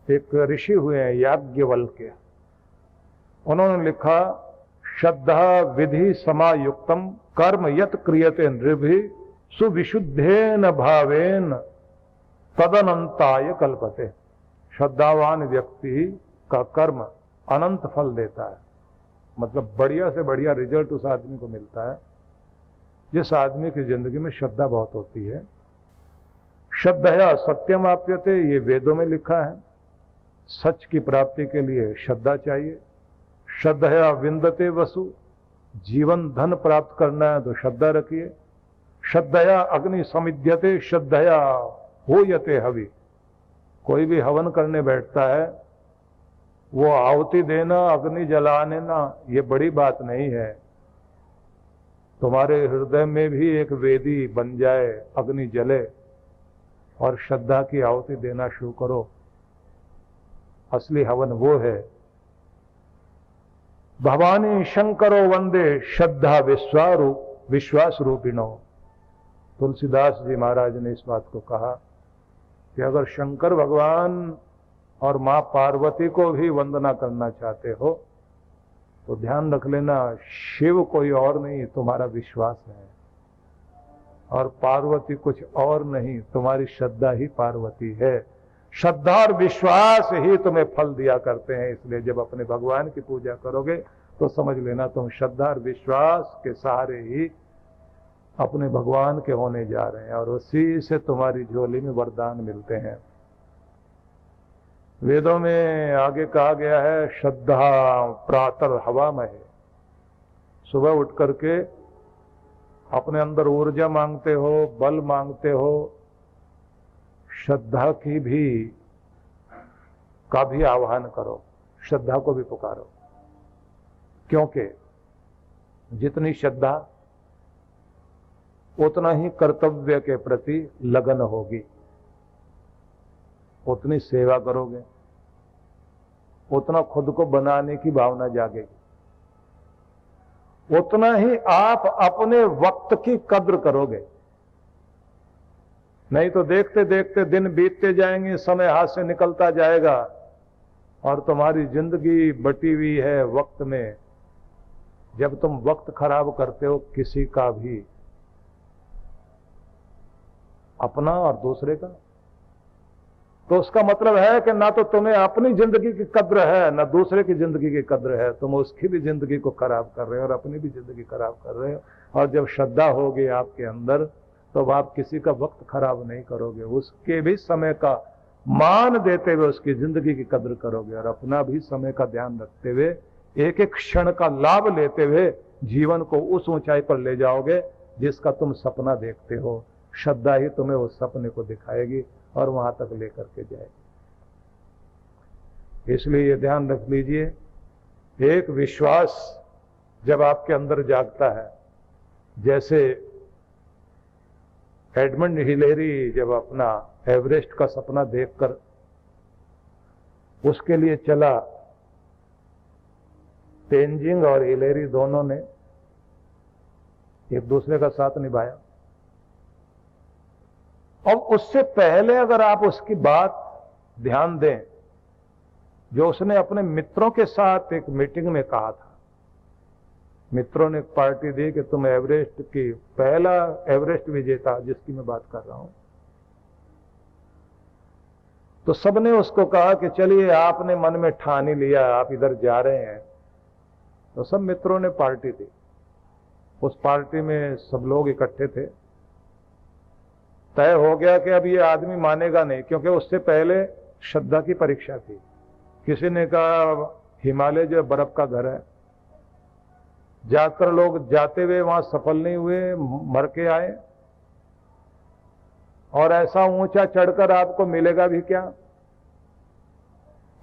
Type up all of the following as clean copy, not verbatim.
एक ऋषि हुए हैं याज्ञवल्क्य, उन्होंने लिखा, श्रद्धा विधि समायुक्तम कर्म यत क्रियते नृभि सुविशुद्धेन भावेन तदनंताय कल्पते। श्रद्धावान व्यक्ति का कर्म अनंत फल देता है, मतलब बढ़िया से बढ़िया रिजल्ट उस आदमी को मिलता है जिस आदमी की जिंदगी में श्रद्धा बहुत होती है। श्रद्धया सत्यम आप्यते, ये वेदों में लिखा है। सच की प्राप्ति के लिए श्रद्धा चाहिए। श्रद्धया विंदते वसु, जीवन धन प्राप्त करना है तो श्रद्धा रखिए। श्रद्धया अग्नि समिध्यते, श्रद्धया होयते हवि, कोई भी हवन करने बैठता है वो आहुति देना, अग्नि जलाने ना, ये बड़ी बात नहीं है। तुम्हारे हृदय में भी एक वेदी बन जाए, अग्नि जले और श्रद्धा की आहुति देना शुरू करो, असली हवन वो है। भवानी शंकरो वंदे श्रद्धा विश्वास रूपिणो। तुलसीदास जी महाराज ने इस बात को कहा कि अगर शंकर भगवान और मां पार्वती को भी वंदना करना चाहते हो तो ध्यान रख लेना, शिव कोई और नहीं, तुम्हारा विश्वास है, और पार्वती कुछ और नहीं, तुम्हारी श्रद्धा ही पार्वती है। श्रद्धा और विश्वास ही तुम्हें फल दिया करते हैं। इसलिए जब अपने भगवान की पूजा करोगे तो समझ लेना तुम श्रद्धा और विश्वास के सहारे ही अपने भगवान के होने जा रहे हैं, और उसी से तुम्हारी झोली में वरदान मिलते हैं। वेदों में आगे कहा गया है, श्रद्धा प्रातः हवामहे, सुबह उठ करके अपने अंदर ऊर्जा मांगते हो, बल मांगते हो, श्रद्धा की भी का भी आह्वान करो, श्रद्धा को भी पुकारो, क्योंकि जितनी श्रद्धा उतना ही कर्तव्य के प्रति लगन होगी, उतनी सेवा करोगे, उतना खुद को बनाने की भावना जागेगी, उतना ही आप अपने वक्त की कद्र करोगे। नहीं तो देखते देखते दिन बीतते जाएंगे, समय हाथ से निकलता जाएगा और तुम्हारी जिंदगी बटी हुई है वक्त में। जब तुम वक्त खराब करते हो किसी का भी, अपना और दूसरे का, तो उसका मतलब है कि ना तो तुम्हें अपनी जिंदगी की कद्र है ना दूसरे की जिंदगी की कद्र है। तुम उसकी भी जिंदगी को खराब कर रहे हो और अपनी भी जिंदगी खराब कर रहे हो। और जब श्रद्धा होगी आपके अंदर तो आप किसी का वक्त खराब नहीं करोगे, उसके भी समय का मान देते हुए उसकी जिंदगी की कद्र करोगे, और अपना भी समय का ध्यान रखते हुए एक एक क्षण का लाभ लेते हुए जीवन को उस ऊंचाई पर ले जाओगे जिसका तुम सपना देखते हो। श्रद्धा ही तुम्हें उस सपने को दिखाएगी और वहां तक लेकर के जाएगी। इसलिए ये ध्यान रख लीजिए, एक विश्वास जब आपके अंदर जागता है, जैसे एडमंड हिलेरी जब अपना एवरेस्ट का सपना देखकर उसके लिए चला, तेंजिंग और हिलेरी दोनों ने एक दूसरे का साथ निभाया। और उससे पहले अगर आप उसकी बात ध्यान दें जो उसने अपने मित्रों के साथ एक मीटिंग में कहा था, मित्रों ने एक पार्टी दी कि तुम एवरेस्ट की पहला एवरेस्ट विजेता जिसकी मैं बात कर रहा हूं, तो सबने उसको कहा कि चलिए आपने मन में ठान ही लिया, आप इधर जा रहे हैं। तो सब मित्रों ने पार्टी दी। उस पार्टी में सब लोग इकट्ठे थे। तय हो गया कि अब ये आदमी मानेगा नहीं, क्योंकि उससे पहले श्रद्धा की परीक्षा थी। किसी ने कहा हिमालय जो बर्फ का घर है, जाकर लोग जाते हुए वहां सफल नहीं हुए, मर के आए, और ऐसा ऊंचा चढ़कर आपको मिलेगा भी क्या।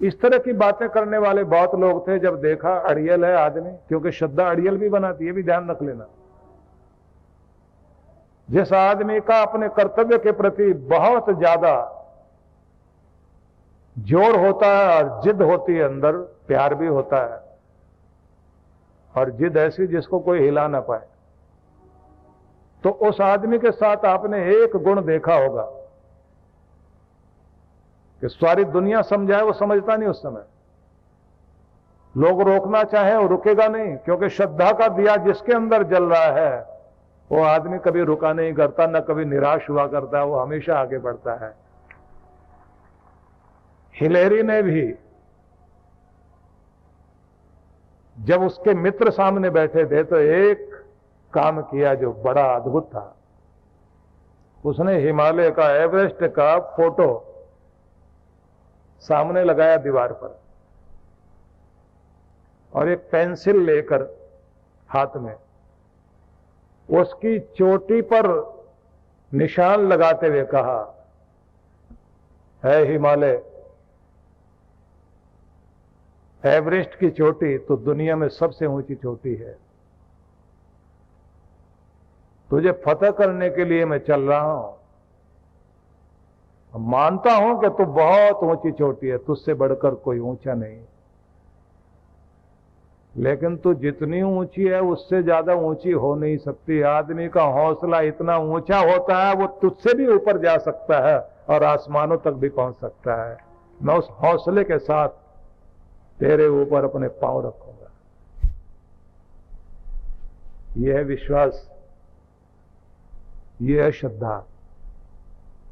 इस तरह की बातें करने वाले बहुत लोग थे। जब देखा अड़ियल है आदमी, क्योंकि श्रद्धा अड़ियल भी बनाती है, भी ध्यान रख लेना। जिस आदमी का अपने कर्तव्य के प्रति बहुत ज्यादा जोर होता है और जिद होती है, अंदर प्यार भी होता है, और जिद ऐसी जिसको कोई हिला ना पाए, तो उस आदमी के साथ आपने एक गुण देखा होगा कि सारी दुनिया समझाए, वो समझता नहीं उस समय। लोग रोकना चाहे वो रुकेगा नहीं, क्योंकि श्रद्धा का दिया जिसके अंदर जल रहा है वो आदमी कभी रुका नहीं करता, न कभी निराश हुआ करता है, वो हमेशा आगे बढ़ता है। हिलेरी ने भी जब उसके मित्र सामने बैठे थे तो एक काम किया जो बड़ा अद्भुत था। उसने हिमालय का, एवरेस्ट का फोटो सामने लगाया दीवार पर, और एक पेंसिल लेकर हाथ में उसकी चोटी पर निशान लगाते हुए कहा, है हिमालय, एवरेस्ट की चोटी तो दुनिया में सबसे ऊंची चोटी है, तुझे फतह करने के लिए मैं चल रहा हूं। मानता हूं कि तू बहुत ऊंची चोटी है, तुझसे बढ़कर कोई ऊंचा नहीं, लेकिन तू जितनी ऊंची है उससे ज्यादा ऊंची हो नहीं सकती। आदमी का हौसला इतना ऊंचा होता है वो तुझसे भी ऊपर जा सकता है और आसमानों तक भी पहुंच सकता है। मैं उस हौसले के साथ तेरे ऊपर अपने पांव रखूंगा। यह है विश्वास, यह है श्रद्धा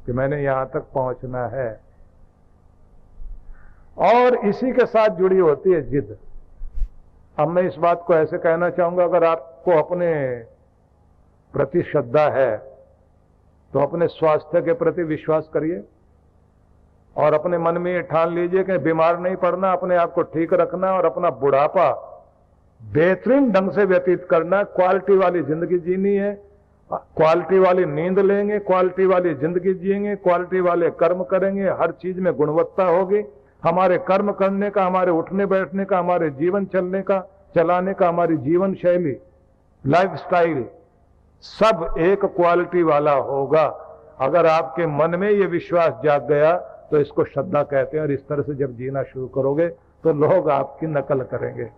कि मैंने यहां तक पहुंचना है। और इसी के साथ जुड़ी होती है जिद। अब मैं इस बात को ऐसे कहना चाहूंगा, अगर आपको अपने प्रति श्रद्धा है तो अपने स्वास्थ्य के प्रति विश्वास करिए और अपने मन में ये ठान लीजिए कि बीमार नहीं पड़ना, अपने आप को ठीक रखना और अपना बुढ़ापा बेहतरीन ढंग से व्यतीत करना। क्वालिटी वाली जिंदगी जीनी है, क्वालिटी वाली नींद लेंगे, क्वालिटी वाली जिंदगी जिएंगे, क्वालिटी वाले कर्म करेंगे, हर चीज में गुणवत्ता होगी। हमारे कर्म करने का, हमारे उठने बैठने का, हमारे जीवन चलने का, चलाने का, हमारी जीवन शैली, लाइफस्टाइल सब एक क्वालिटी वाला होगा। अगर आपके मन में ये विश्वास जाग गया तो इसको श्रद्धा कहते हैं। और इस तरह से जब जीना शुरू करोगे तो लोग आपकी नकल करेंगे।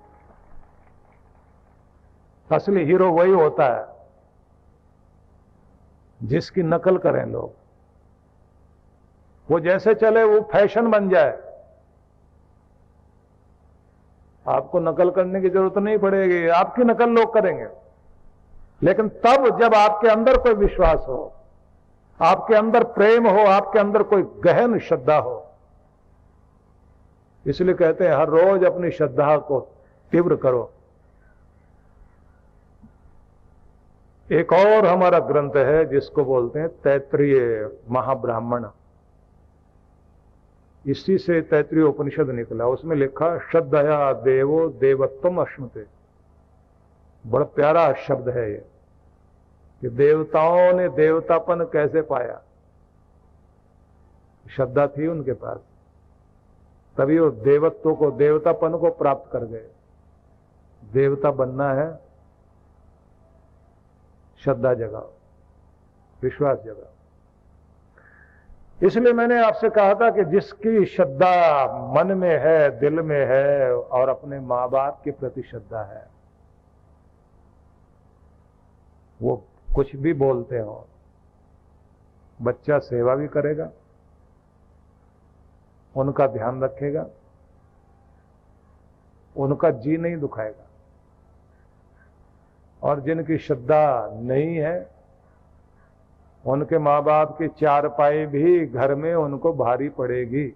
असली हीरो वही होता है जिसकी नकल करें लोग। वो जैसे चले वो फैशन बन जाए, आपको नकल करने की जरूरत नहीं पड़ेगी, आपकी नकल लोग करेंगे। लेकिन तब जब आपके अंदर कोई विश्वास हो, आपके अंदर प्रेम हो, आपके अंदर कोई गहन श्रद्धा हो। इसलिए कहते हैं हर रोज अपनी श्रद्धा को तीव्र करो। एक और हमारा ग्रंथ है जिसको बोलते हैं तैत्तिरीय महाब्राह्मण। इसी से तैत्तिरीय उपनिषद निकला। उसमें लिखा श्रद्धया देवो देवत्वम अश्नुते। बड़ा प्यारा शब्द है ये कि देवताओं ने देवतापन कैसे पाया। श्रद्धा थी उनके पास, तभी वो देवत्व को, देवतापन को प्राप्त कर गए। देवता बनना है, श्रद्धा जगाओ, विश्वास जगाओ। इसलिए मैंने आपसे कहा था कि जिसकी श्रद्धा मन में है, दिल में है और अपने मां बाप के प्रति श्रद्धा है, वो कुछ भी बोलते हो, बच्चा सेवा भी करेगा, उनका ध्यान रखेगा, उनका जी नहीं दुखाएगा। और जिनकी श्रद्धा नहीं है, उनके मां बाप की चारपाई भी घर में उनको भारी पड़ेगी।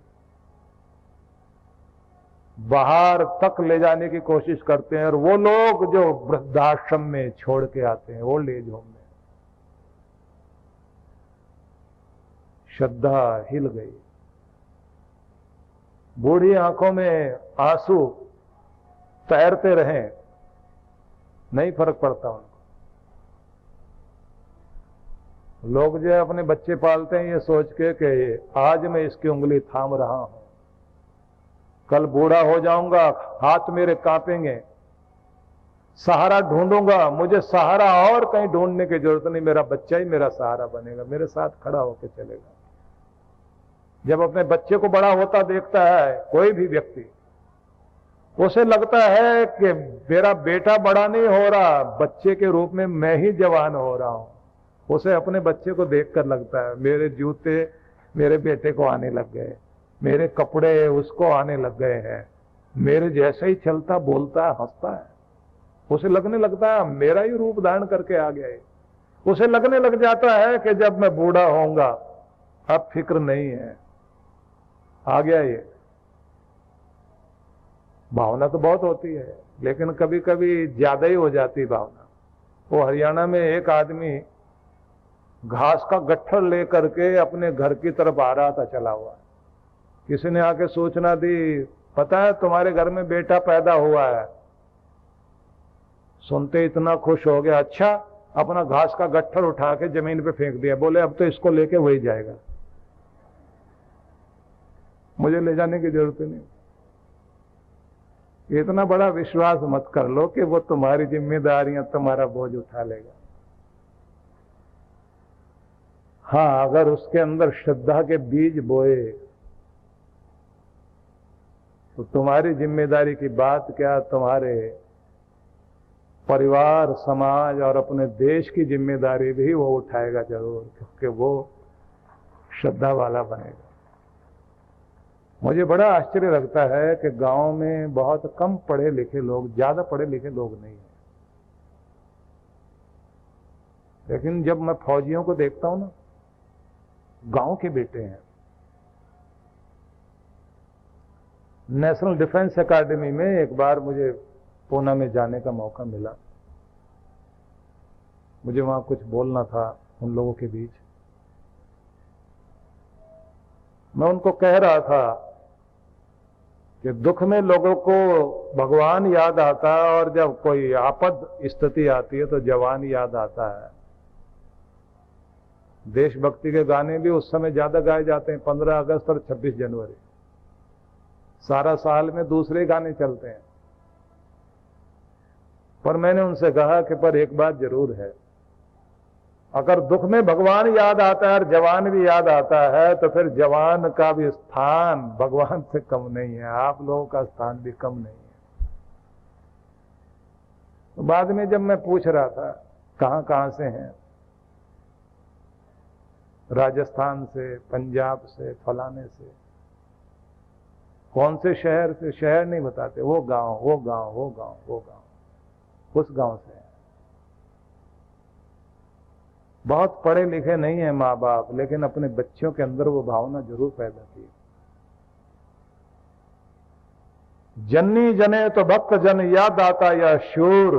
बाहर तक ले जाने की कोशिश करते हैं। और वो लोग जो वृद्धाश्रम में छोड़ के आते हैं, ओल्ड एज होम में, श्रद्धा हिल गई, बूढ़ी आंखों में आंसू तैरते रहें, नहीं फर्क पड़ता उनको। लोग जो है अपने बच्चे पालते हैं ये सोच के कि आज मैं इसकी उंगली थाम रहा हूं, कल बूढ़ा हो जाऊंगा, हाथ मेरे कांपेंगे, सहारा ढूंढूंगा, मुझे सहारा और कहीं ढूंढने की जरूरत नहीं, मेरा बच्चा ही मेरा सहारा बनेगा, मेरे साथ खड़ा होकर चलेगा। जब अपने बच्चे को बड़ा होता देखता है कोई भी व्यक्ति, उसे लगता है कि मेरा बेटा बड़ा नहीं हो रहा, बच्चे के रूप में मैं ही जवान हो रहा हूं। उसे अपने बच्चे को देखकर लगता है मेरे जूते मेरे बेटे को आने लग गए, मेरे कपड़े उसको आने लग गए हैं, मेरे जैसे ही चलता बोलता है, हंसता है, उसे लगने लगता है मेरा ही रूप धारण करके आ गया है। उसे लगने लग जाता है कि जब मैं बूढ़ा होऊंगा अब फिक्र नहीं है, आ गया ये। भावना तो बहुत होती है, लेकिन कभी कभी ज्यादा ही हो जाती भावना। वो हरियाणा में एक आदमी घास का गट्ठर लेकर के अपने घर की तरफ आ रहा था चला हुआ। किसी ने आके सूचना दी, पता है तुम्हारे घर में बेटा पैदा हुआ है। सुनते इतना खुश हो गया, अच्छा। अपना घास का गट्ठर उठा के जमीन पे फेंक दिया, बोले अब तो इसको लेके वही जाएगा, मुझे ले जाने की जरूरत नहीं। इतना बड़ा विश्वास मत कर लो कि वो तुम्हारी जिम्मेदारियां, तुम्हारा बोझ उठा लेगा। हाँ, अगर उसके अंदर श्रद्धा के बीज बोए तो तुम्हारी जिम्मेदारी की बात क्या, तुम्हारे परिवार, समाज और अपने देश की जिम्मेदारी भी वो उठाएगा जरूर, क्योंकि वो श्रद्धा वाला बनेगा। मुझे बड़ा आश्चर्य लगता है कि गांव में बहुत कम पढ़े लिखे लोग, ज्यादा पढ़े लिखे लोग नहीं हैं, लेकिन जब मैं फौजियों को देखता हूं ना, गांव के बेटे हैं। नेशनल डिफेंस एकेडमी में एक बार मुझे पूना में जाने का मौका मिला। मुझे वहां कुछ बोलना था उन लोगों के बीच। मैं उनको कह रहा था कि दुख में लोगों को भगवान याद आता है और जब कोई आपद स्थिति आती है तो जवान याद आता है। देशभक्ति के गाने भी उस समय ज्यादा गाए जाते हैं, 15 अगस्त और 26 जनवरी। सारा साल में दूसरे गाने चलते हैं। पर मैंने उनसे कहा कि पर एक बात जरूर है, अगर दुख में भगवान याद आता है और जवान भी याद आता है तो फिर जवान का भी स्थान भगवान से कम नहीं है, आप लोगों का स्थान भी कम नहीं है। तो बाद में जब मैं पूछ रहा था कहां से हैं, राजस्थान से, पंजाब से, फलाने से, कौन से शहर से, शहर नहीं बताते, वो गांव, वो गांव, वो गांव, वो गांव, उस गांव से। बहुत पढ़े लिखे नहीं है माँ बाप, लेकिन अपने बच्चों के अंदर वो भावना जरूर पैदा की। जननी जने तो भक्त जन याद आता या शूर,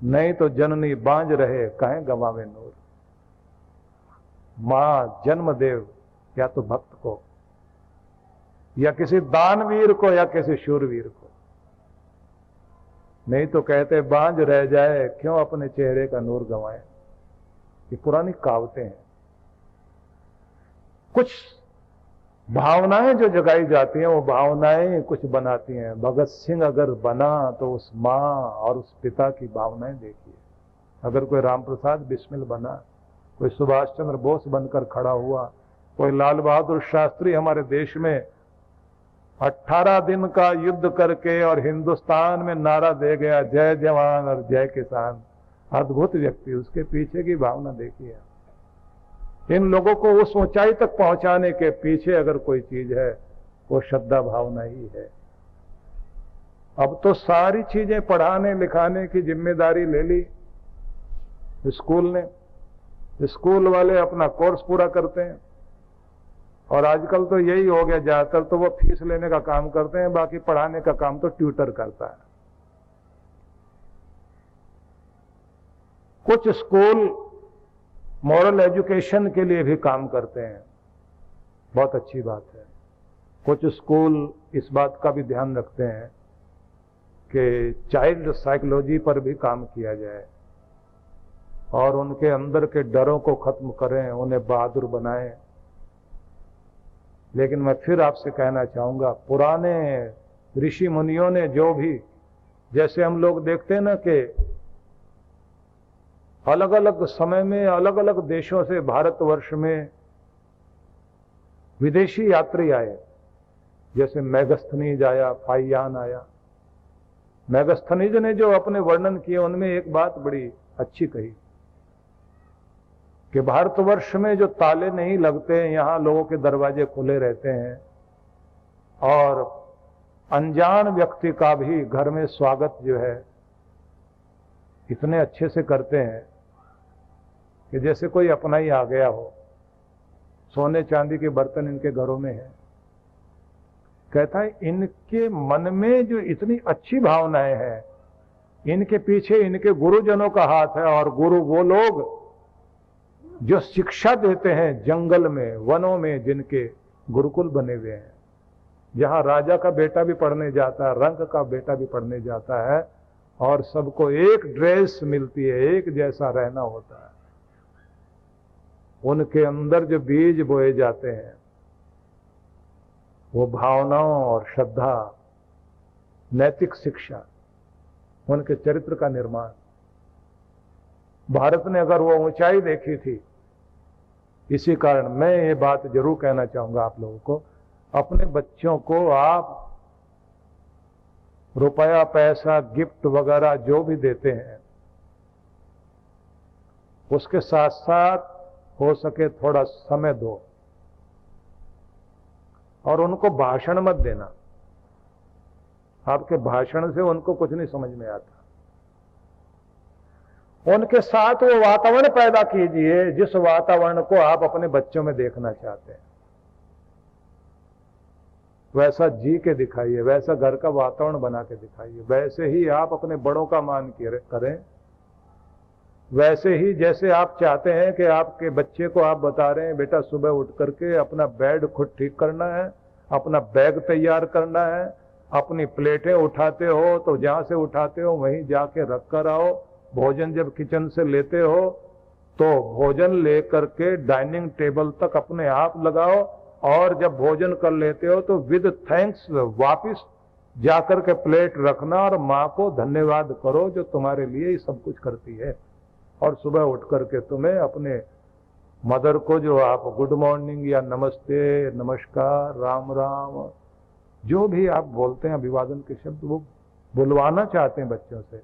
नहीं तो जननी बांझ रहे कहें गवावे नूर। मां जन्म देव या तो भक्त को, या किसी दानवीर को, या किसी शूरवीर को, नहीं तो कहते बांझ रह जाए क्यों अपने चेहरे का नूर गंवाए। ये पुरानी कहावतें हैं। कुछ भावनाएं जो जगाई जाती हैं वो भावनाएं कुछ बनाती हैं। भगत सिंह अगर बना तो उस मां और उस पिता की भावनाएं देखिए। अगर कोई राम प्रसाद बिस्मिल बना, कोई सुभाष चंद्र बोस बनकर खड़ा हुआ, कोई लाल बहादुर शास्त्री हमारे देश में 18 दिन का युद्ध करके और हिंदुस्तान में नारा दे गया, जय जवान और जय किसान। अद्भुत व्यक्ति, उसके पीछे की भावना देखिए। इन लोगों को उस ऊंचाई तक पहुंचाने के पीछे अगर कोई चीज है वो श्रद्धा भावना ही है। अब तो सारी चीजें पढ़ाने लिखाने की जिम्मेदारी ले ली स्कूल ने। स्कूल वाले अपना कोर्स पूरा करते हैं और आजकल तो यही हो गया, ज्यादातर तो वो फीस लेने का काम करते हैं, बाकी पढ़ाने का काम तो ट्यूटर करता है। कुछ स्कूल मॉरल एजुकेशन के लिए भी काम करते हैं, बहुत अच्छी बात है। कुछ स्कूल इस बात का भी ध्यान रखते हैं कि चाइल्ड साइकोलॉजी पर भी काम किया जाए और उनके अंदर के डरों को खत्म करें, उन्हें बहादुर बनाएं। लेकिन मैं फिर आपसे कहना चाहूंगा, पुराने ऋषि मुनियों ने जो भी, जैसे हम लोग देखते हैं ना कि अलग अलग समय में अलग अलग देशों से भारतवर्ष में विदेशी यात्री आए, जैसे मेगस्थनीज आया, फाइयान आया। मेगस्थनीज ने जो अपने वर्णन किए उनमें एक बात बड़ी अच्छी कही कि भारतवर्ष में जो ताले नहीं लगते, यहां लोगों के दरवाजे खुले रहते हैं, और अनजान व्यक्ति का भी घर में स्वागत जो है इतने अच्छे से करते हैं कि जैसे कोई अपना ही आ गया हो। सोने चांदी के बर्तन इनके घरों में है। कहता है इनके मन में जो इतनी अच्छी भावनाएं हैं, इनके पीछे इनके गुरुजनों का हाथ है। और गुरु वो लोग जो शिक्षा देते हैं जंगल में, वनों में, जिनके गुरुकुल बने हुए हैं, जहां राजा का बेटा भी पढ़ने जाता है, रंग का बेटा भी पढ़ने जाता है, और सबको एक ड्रेस मिलती है, एक जैसा रहना होता है। उनके अंदर जो बीज बोए जाते हैं वो भावनाओं और श्रद्धा, नैतिक शिक्षा, उनके चरित्र का निर्माण। भारत ने अगर वो ऊंचाई देखी थी, इसी कारण मैं ये बात जरूर कहना चाहूंगा आप लोगों को, अपने बच्चों को आप रुपया, पैसा, गिफ्ट वगैरह जो भी देते हैं, उसके साथ साथ हो सके थोड़ा समय दो। और उनको भाषण मत देना। आपके भाषण से उनको कुछ नहीं समझ में आता। उनके साथ वो वातावरण पैदा कीजिए जिस वातावरण को आप अपने बच्चों में देखना चाहते हैं। वैसा जी के दिखाइए, वैसा घर का वातावरण बना के दिखाइए। वैसे ही आप अपने बड़ों का मान करें। वैसे ही जैसे आप चाहते हैं कि आपके बच्चे को आप बता रहे हैं, बेटा सुबह उठ करके अपना बेड खुद ठीक करना है, अपना बैग तैयार करना है, अपनी प्लेटें उठाते हो तो जहां से उठाते हो वहीं जाके रख कर आओ। भोजन जब किचन से लेते हो तो भोजन लेकर के डाइनिंग टेबल तक अपने आप लगाओ, और जब भोजन कर लेते हो तो विद थैंक्स वापिस जाकर के प्लेट रखना और माँ को धन्यवाद करो जो तुम्हारे लिए ही सब कुछ करती है। और सुबह उठ करके तुम्हें अपने मदर को जो आप गुड मॉर्निंग या नमस्ते, नमस्कार, राम राम, जो भी आप बोलते हैं अभिवादन के शब्द, वो बुलवाना चाहते हैं बच्चों से।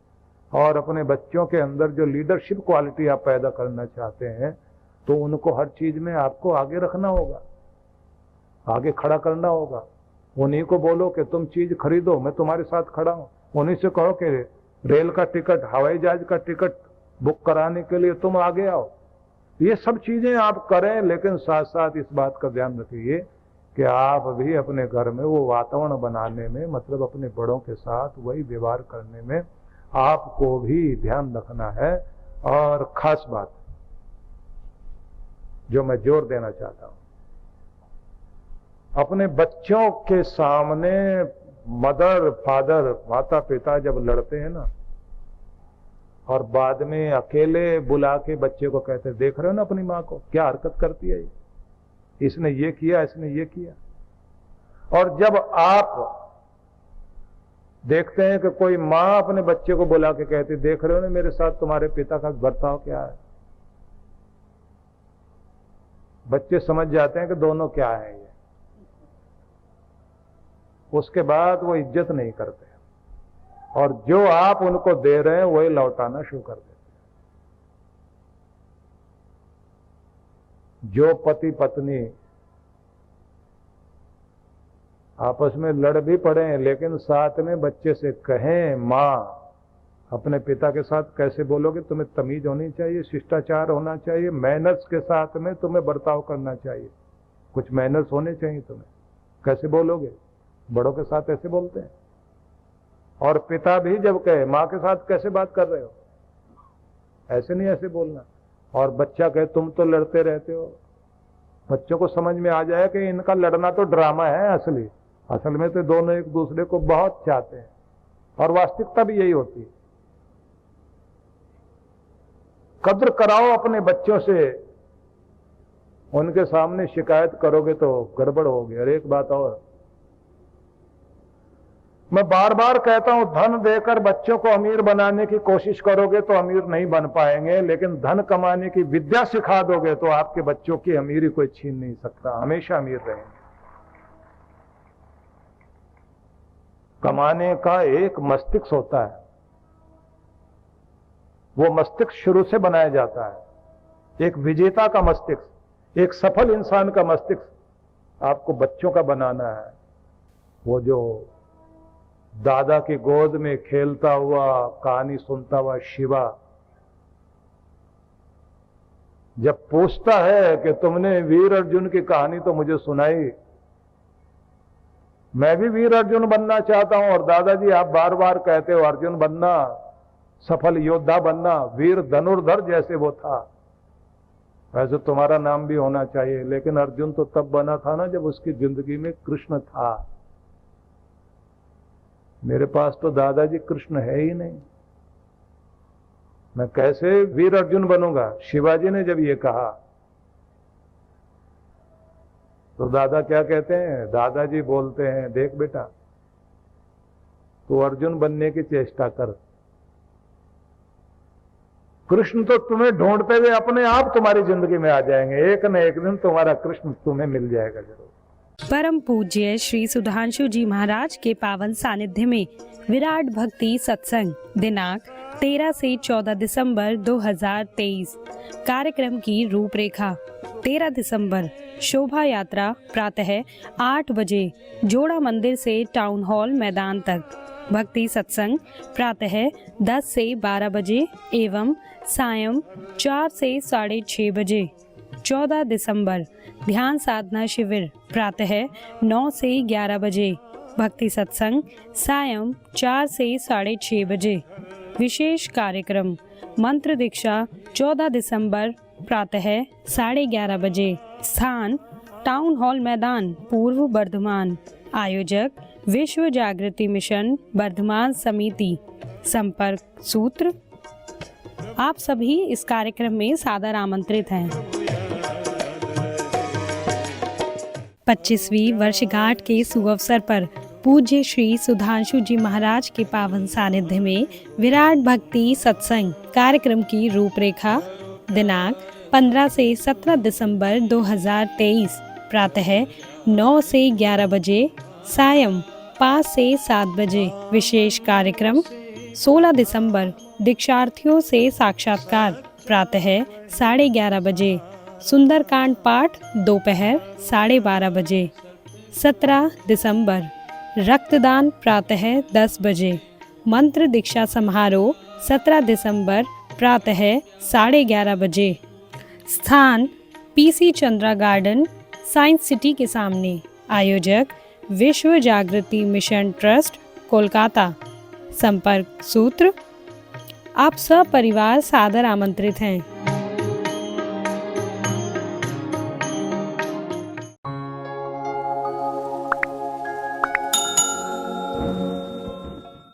और अपने बच्चों के अंदर जो लीडरशिप क्वालिटी आप पैदा करना चाहते हैं तो उनको हर चीज में आपको आगे रखना होगा, आगे खड़ा करना होगा। उन्हीं को बोलो कि तुम चीज खरीदो, मैं तुम्हारे साथ खड़ा हूं। उन्हीं से कहो कि रेल का टिकट, हवाई जहाज का टिकट बुक कराने के लिए तुम आगे आओ। ये सब चीजें आप करें, लेकिन साथ साथ इस बात का ध्यान रखिए कि आप भी अपने घर में वो वातावरण बनाने में, मतलब अपने बड़ों के साथ वही व्यवहार करने में आपको भी ध्यान रखना है। और खास बात जो मैं जोर देना चाहता हूं, अपने बच्चों के सामने मदर, फादर, माता पिता जब लड़ते हैं ना, और बाद में अकेले बुला के बच्चे को कहते, देख रहे हो ना अपनी माँ को क्या हरकत करती है, इसने ये किया, इसने ये किया। और जब आप देखते हैं कि कोई माँ अपने बच्चे को बुला के कहती, देख रहे हो ना मेरे साथ तुम्हारे पिता का बर्ताव क्या है, बच्चे समझ जाते हैं कि दोनों क्या है ये। उसके बाद वो इज्जत नहीं करते, और जो आप उनको दे रहे हैं वही लौटाना शुरू कर देते हैं। जो पति पत्नी आपस में लड़ भी पड़े, लेकिन साथ में बच्चे से कहें, माँ अपने पिता के साथ कैसे बोलोगे, तुम्हें तमीज होनी चाहिए, शिष्टाचार होना चाहिए, मैनर्स के साथ में तुम्हें बर्ताव करना चाहिए, कुछ मैनर्स होने चाहिए तुम्हें, कैसे बोलोगे, बड़ों के साथ ऐसे बोलते हैं। और पिता भी जब कहे, माँ के साथ कैसे बात कर रहे हो, ऐसे नहीं, ऐसे बोलना। और बच्चा कहे, तुम तो लड़ते रहते हो, बच्चों को समझ में आ जाए कि इनका लड़ना तो ड्रामा है, असल में तो दोनों एक दूसरे को बहुत चाहते हैं, और वास्तविकता भी यही होती है। कद्र कराओ अपने बच्चों से, उनके सामने शिकायत करोगे तो गड़बड़ होगी। और एक बात और, मैं बार बार कहता हूं, धन देकर बच्चों को अमीर बनाने की कोशिश करोगे तो अमीर नहीं बन पाएंगे, लेकिन धन कमाने की विद्या सिखा दोगे तो आपके बच्चों की अमीरी कोई छीन नहीं सकता, हमेशा अमीर रहेंगे। कमाने का एक मस्तिष्क होता है, वो मस्तिष्क शुरू से बनाया जाता है। एक विजेता का मस्तिष्क, एक सफल इंसान का मस्तिष्क आपको बच्चों का बनाना है। वो जो दादा की गोद में खेलता हुआ कहानी सुनता हुआ शिवा जब पूछता है कि तुमने वीर अर्जुन की कहानी तो मुझे सुनाई, मैं भी वीर अर्जुन बनना चाहता हूं, और दादाजी आप बार बार कहते हो अर्जुन बनना, सफल योद्धा बनना, वीर धनुर्धर जैसे वो था, वैसे तुम्हारा नाम भी होना चाहिए। लेकिन अर्जुन तो तब बना था ना जब उसकी जिंदगी में कृष्ण था। मेरे पास तो दादाजी कृष्ण है ही नहीं, मैं कैसे वीर अर्जुन बनूंगा। शिवाजी ने जब ये कहा तो दादा क्या कहते हैं, दादाजी बोलते हैं देख बेटा तू अर्जुन बनने की चेष्टा कर, कृष्ण तो तुम्हें ढूंढते हुए अपने आप तुम्हारी जिंदगी में आ जाएंगे, एक न एक दिन तुम्हारा कृष्ण तुम्हें मिल जाएगा जरूर। परम पूज्य श्री सुधांशु जी महाराज के पावन सानिध्य में विराट भक्ति सत्संग दिनांक 13 से 14 दिसंबर 2023। कार्यक्रम की रूपरेखा। 13 दिसंबर शोभा यात्रा प्रातः 8 बजे जोड़ा मंदिर से टाउन हॉल मैदान तक। भक्ति सत्संग प्रातः 10 से 12 बजे एवं सायं 4 से 6:30 बजे। 14 दिसंबर ध्यान साधना शिविर प्रातः 9 से 11 बजे। भक्ति सत्संग सायं 4 से 6:30 बजे। विशेष कार्यक्रम मंत्र दीक्षा 14 दिसंबर प्रातः 11:30 बजे। स्थान टाउन हॉल मैदान पूर्व बर्धमान। आयोजक विश्व जागृति मिशन बर्धमान समिति। संपर्क सूत्र। आप सभी इस कार्यक्रम में सादर आमंत्रित हैं। 25वीं वर्षगांठ के सुअवसर पर पूज्य श्री सुधांशु जी महाराज के पावन सानिध्य में विराट भक्ति सत्संग कार्यक्रम की रूपरेखा। दिनांक 15 से 17 दिसंबर 2023 प्रातः 9 से 11 बजे, सायं 5 से 7 बजे। विशेष कार्यक्रम 16 दिसंबर दीक्षार्थियों से साक्षात्कार प्रातः 11:30 बजे। सुंदरकांड पाठ दोपहर 12:30 बजे। 17 दिसंबर रक्तदान प्रातः 10 बजे। मंत्र दीक्षा समारोह 17 दिसंबर प्रातः 11:30 बजे। स्थान PC Chandra garden science city के सामने। आयोजक विश्व जागृति मिशन ट्रस्ट कोलकाता। संपर्क सूत्र। आप सब परिवार सादर आमंत्रित हैं।